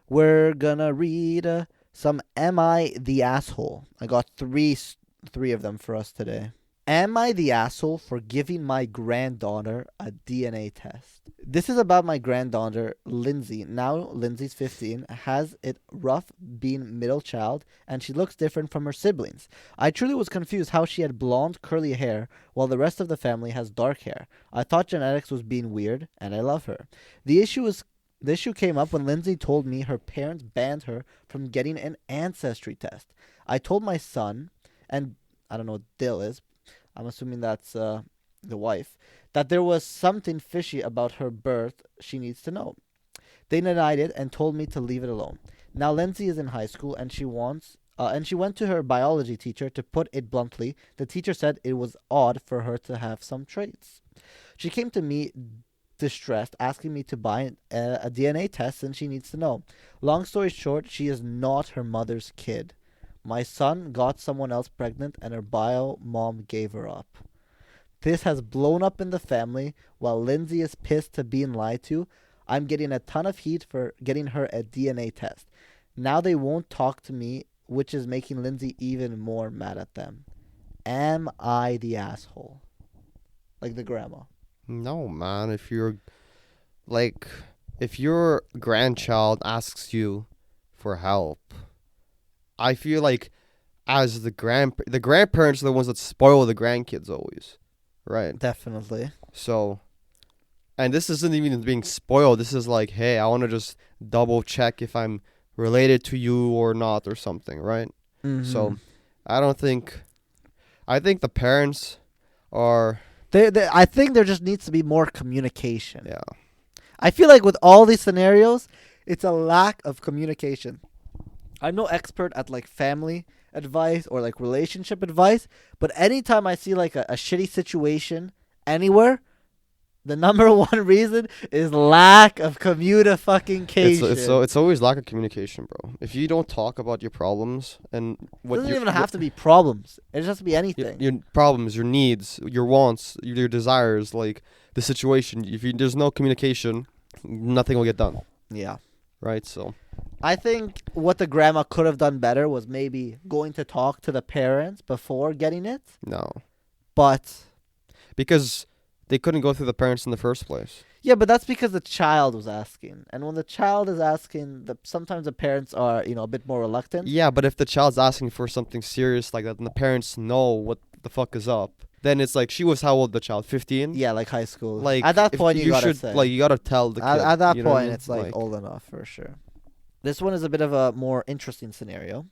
We're gonna read some Am I the Asshole? I got three of them for us today. Am I the asshole for giving my granddaughter a DNA test? This is about my granddaughter, Lindsay. Now Lindsay's 15, has it rough being middle child, and she looks different from her siblings. I truly was confused how she had blonde, curly hair, while the rest of the family has dark hair. I thought genetics was being weird, and I love her. The issue came up when Lindsay told me her parents banned her from getting an ancestry test. I told my son, and I don't know what Dill is, I'm assuming that's the wife, that there was something fishy about her birth she needs to know. They denied it and told me to leave it alone. Now Lindsay is in high school and she went to her biology teacher. To put it bluntly, the teacher said it was odd for her to have some traits. She came to me distressed, asking me to buy a DNA test since she needs to know. Long story short, she is not her mother's kid. My son got someone else pregnant and her bio mom gave her up. This has blown up in the family while Lindsay is pissed to being lied to. I'm getting a ton of heat for getting her a DNA test. Now they won't talk to me, which is making Lindsay even more mad at them. Am I the asshole? Like the grandma. No, man. If your grandchild asks you for help, I feel like as the grandparents are the ones that spoil the grandkids always, right? Definitely. So, and this isn't even being spoiled. This is like, hey, I want to just double check if I'm related to you or not or something, right? Mm-hmm. So, I think the parents are. I think there just needs to be more communication. Yeah. I feel like with all these scenarios, it's a lack of communication. I'm no expert at like family advice or like relationship advice, but anytime I see like a shitty situation anywhere, the number one reason is lack of communication. It's always lack of communication, bro. If you don't talk about your problems and It doesn't even have to be problems. It just has to be anything. your problems, your needs, your wants, your desires, like the situation. There's no communication, nothing will get done. Yeah. Right? So I think what the grandma could have done better was maybe going to talk to the parents before getting it. no. But Because they couldn't go through the parents in the first place. yeah, but that's because the child was asking. And when the child is asking, sometimes the parents are, a bit more reluctant. Yeah, but if the child's asking for something serious like that and the parents know what the fuck is up, then it's like, she was how old, the child? 15? Yeah, like high school. Like, at that point, you gotta should, say. like, you gotta tell the kid. At that you know what I point, mean? it's like old enough for sure. This one is a bit of a more interesting scenario.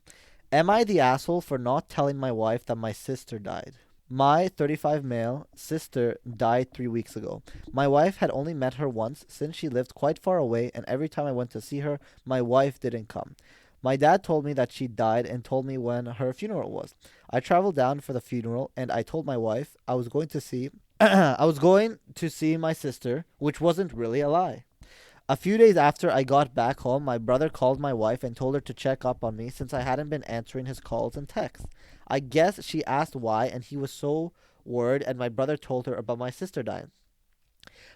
Am I the asshole for not telling my wife that my sister died? My 35 male sister died 3 weeks ago. My wife had only met her once since she lived quite far away, and every time I went to see her, my wife didn't come. My dad told me that she died and told me when her funeral was. I traveled down for the funeral and I told my wife I was going to see I was going to see my sister, which wasn't really a lie. A few days after I got back home, my brother called my wife and told her to check up on me since I hadn't been answering his calls and texts. I guess she asked why, and he was so worried, and my brother told her about my sister dying.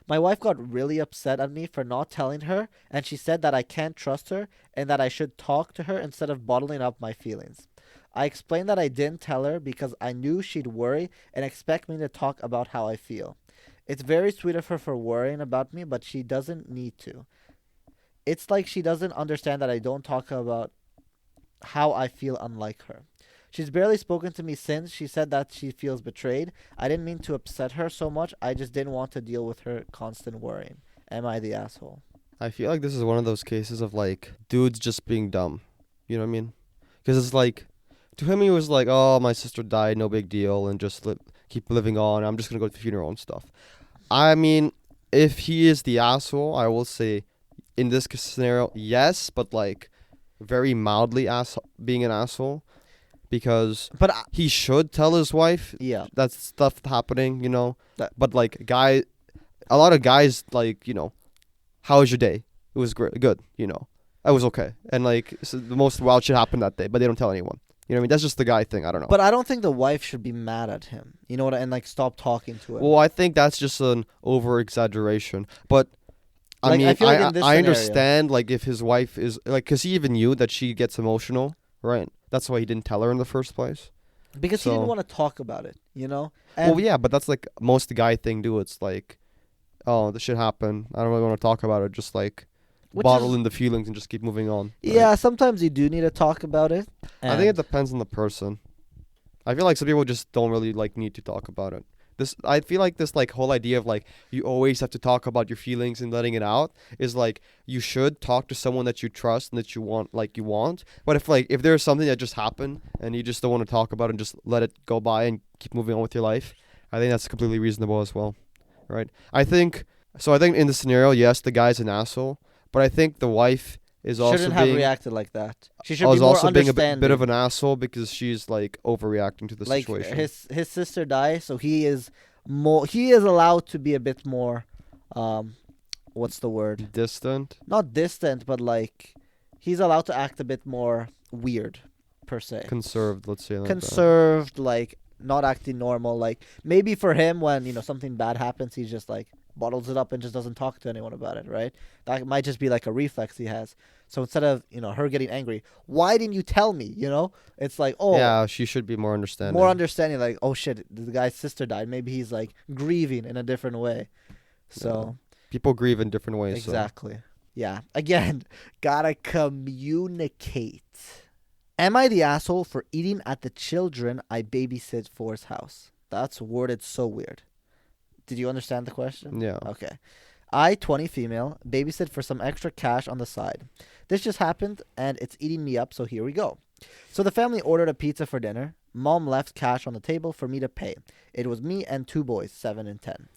My wife got really upset at me for not telling her, and she said that I can't trust her and that I should talk to her instead of bottling up my feelings. I explained that I didn't tell her because I knew she'd worry and expect me to talk about how I feel. It's very sweet of her for worrying about me, but she doesn't need to. It's like she doesn't understand that I don't talk about how I feel, unlike her. She's barely spoken to me since. She said that she feels betrayed. I didn't mean to upset her so much. I just didn't want to deal with her constant worrying. Am I the asshole? I feel like this is one of those cases of like dudes just being dumb. You know what I mean? Because it's like, to him he was like, oh, my sister died, no big deal, and just keep living on. I'm just gonna go to the funeral and stuff. I mean, if he is the asshole, I will say, in this scenario, yes, but like very mildly being an asshole, because But he should tell his wife yeah, that stuff happening, But like a lot of guys, like, how was your day? It was good, I was okay, and like, so the most wild shit happened that day, but they don't tell anyone. You know what I mean? That's just the guy thing. I don't know. but I don't think the wife should be mad at him. You know what? And like stop talking to him. Well, I think that's just an over exaggeration. But I Like, I mean, feel like in this I scenario, understand, like, if his wife is, like, because he even knew that she gets emotional, right? That's why he didn't tell her in the first place. because he didn't So, want to talk about it, you know? well, And yeah, but that's, like, most guy thing do. It's like, oh, this shit happened. I don't really want to talk about it. Just, like, which bottle is, in the feelings and just keep moving on, right? yeah, sometimes you do need to talk about it. I think it And depends on the person. I feel like some people just don't really, like, need to talk about it. I feel like this, like, whole idea of, like, you always have to talk about your feelings and letting it out is like, you should talk to someone that you trust and that you want. But if there's something that just happened and you just don't want to talk about it and just let it go by and keep moving on with your life, I think that's completely reasonable as well, right? I think in the scenario, yes, the guy's an asshole, but I think the wife is shouldn't have being reacted like that. She should be is more also being a bit of understanding. an asshole because she's, like, overreacting to the Like, situation. his sister died, so he is allowed to be a bit more, um, what's the word? Distant. Not distant, but like he's allowed to act a bit more weird, per se. Conserved, let's say, like that. Conserved, like not acting normal. Like maybe for him, when something bad happens, he just like bottles it up and just doesn't talk to anyone about it. Right? That might just be like a reflex he has. So instead of her getting angry, why didn't you tell me? It's like, oh, Yeah, she should be more more understanding. understanding. Like, oh shit, the guy's sister died. Maybe he's like grieving in a different way. Yeah. So People grieve in different ways. exactly. Yeah. Again, gotta communicate. Am I the asshole for eating at the children I babysit for's house? That's worded so weird. Did you understand the question? So, yeah. Okay. I, 20 female, babysit for some extra cash on the side. This just happened and it's eating me up, so here we go. So the family ordered a pizza for dinner. Mom left cash on the table for me to pay. It was me and two boys, 7 and 10.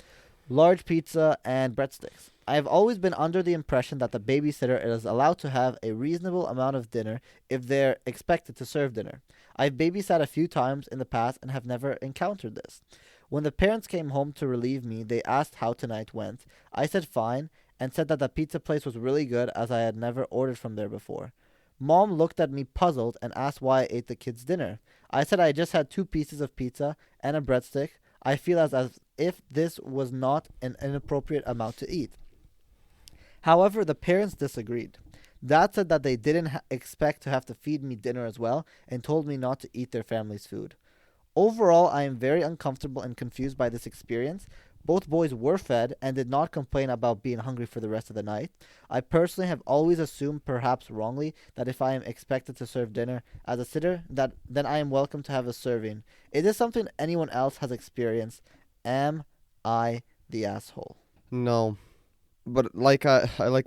Large pizza and breadsticks. I have always been under the impression that the babysitter is allowed to have a reasonable amount of dinner if they're expected to serve dinner. I've babysat a few times in the past and have never encountered this. When the parents came home to relieve me, they asked how tonight went. I said fine and said that the pizza place was really good as I had never ordered from there before. Mom looked at me puzzled and asked why I ate the kids' dinner. I said I just had 2 pieces of pizza and a breadstick. I feel as if this was not an inappropriate amount to eat. However, the parents disagreed. Dad said that they didn't expect to have to feed me dinner as well and told me not to eat their family's food. Overall, I am very uncomfortable and confused by this experience. Both boys were fed and did not complain about being hungry for the rest of the night. I personally have always assumed, perhaps wrongly, that if I am expected to serve dinner as a sitter, then I am welcome to have a serving. Is this something anyone else has experienced? Am I the asshole? No. But like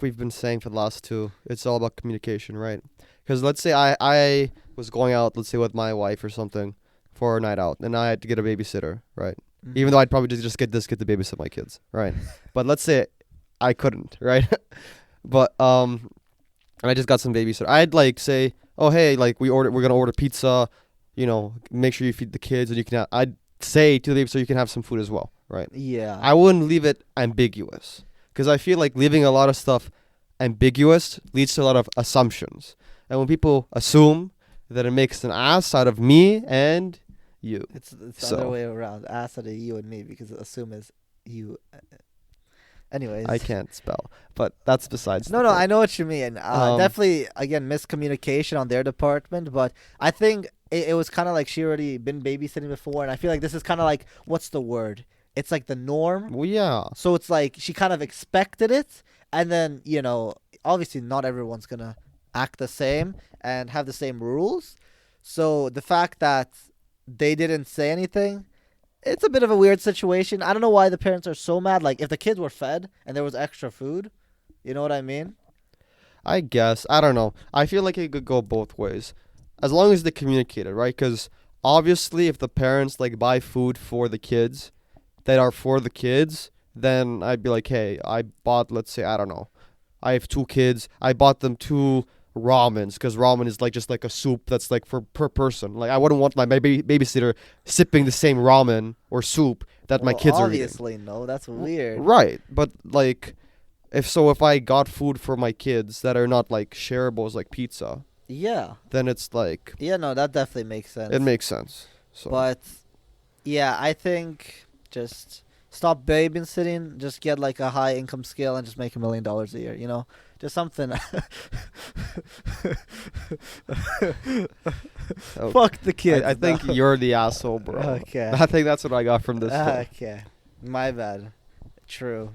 we've been saying for the last two, it's all about communication, right? Because let's say I was going out, let's say with my wife or something, for a night out, and I had to get a babysitter, right? Even though I'd probably just get this kid to babysit my kids, right? But let's say I couldn't, right? But and I just got some babysitter. I'd like say, oh hey, like we're gonna order pizza, make sure you feed the kids, and I'd say to the babysitter you can have some food as well, right? Yeah. I wouldn't leave it ambiguous because I feel like leaving a lot of stuff ambiguous leads to a lot of assumptions, and when people assume, that it makes an ass out of me and you. It's the So other way around. Ass out of you and me because assume is you. Anyways. I can't spell, but that's besides. No, the I point. know what you mean. Definitely, again, miscommunication on their department, but I think it was kind of like she already been babysitting before, and I feel like this is kind of like, what's the word? It's like the norm. Well, yeah. So it's like she kind of expected it, and then, obviously not everyone's going to act the same and have the same rules. So the fact that they didn't say anything, it's a bit of a weird situation. I don't know why the parents are so mad. Like, if the kids were fed and there was extra food, you know what I mean? I guess. I don't know. I feel like it could go both ways. As long as they communicate it, right? Because obviously if the parents like buy food for the kids that are for the kids, then I'd be like, hey, I bought, let's say, I don't know. I have 2 kids. I bought them 2 ramens because ramen is like just like a soup that's like for per person. Like I wouldn't want my babysitter sipping the same ramen or soup that my kids are eating. Obviously, no. That's weird. Right, but like if I got food for my kids that are not like shareables like pizza, Yeah. then it's like Yeah, no, that definitely makes sense. it makes sense. So But, yeah, I think just Stop babysitting. Just get like a high income scale and just make $1 million a year. You know, just something. Oh, Fuck the kids. I think no. you're the asshole, bro. Okay. I think that's what I got from this. Okay. My bad. True.